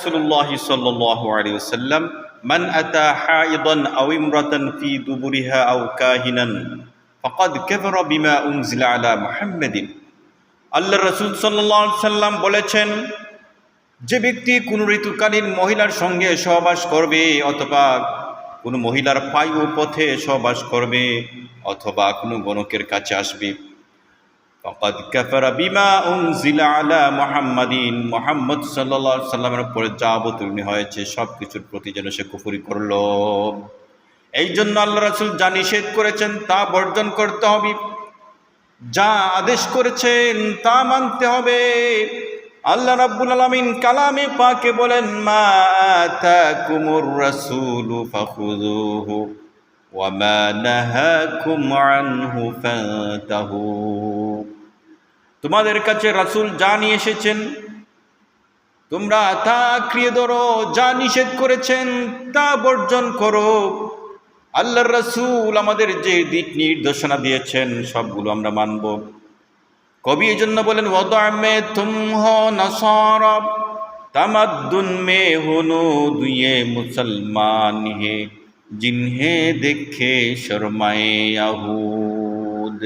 রাসূলুল্লাহ সাল্লাল্লাহু আলাইহি ওয়াসাল্লাম, মান আতা হাইদান আও ইমরাতান ফি দুবুরিহা আও কাহিনান ফাকাদ কাফারা বিমা উনজিলা আলা মুহাম্মাদিন। আল্লাহর রাসূল সাল্লাল্লাহু আলাইহি ওয়াসাল্লাম বলেছেন, যে ব্যক্তি কোন ঋতুকালীন মহিলার সঙ্গে সহবাস করবে, অথবা কোনো মহিলার পায়ু পথে সহবাস করবে, অথবা কোনো গণকের কাছে আসবে, ফাকাদ কাফারা বিমা উনজিলা আলা মুহাম্মাদিন, মুহাম্মদ সাল্লাল্লাহু আলাইহি সাল্লামের উপরে যা অবতীর্ণ হয়েছে সব কিছুর প্রতি যেন সে কুফরি করল। এই জন্য আল্লাহ রাসূল যা নিষেধ করেছেন তা বর্জন করতে হবে, যা আদেশ করেছেন তা মানতে হবে। আল্লাহ রাব্বুল আলামিন কালামে পাকে বলেন, মা আতাকুমুর রাসূলু ফাখুযুহু ওয়া মা নাহাকুম আনহু ফান্তাহু। তোমাদের কাছে রাসূল যা নিয়ে এসেছেন তোমরা তা আঁকড়িয়ে ধরো, যা নিষেধ করেছেন তা বর্জন করো। আল্লাহর রাসূল আমাদের যে দিক নির্দেশনা দিয়েছেন সবগুলো আমরা মানব। কবি এই জন্য বলেন, ওয়াদা মে তুম হো নসারা তামাদ্দুন মে হুনু দুয়ে মুসলমান হে জিনহে দেখে শর্মায়ে ইয়াহুদ।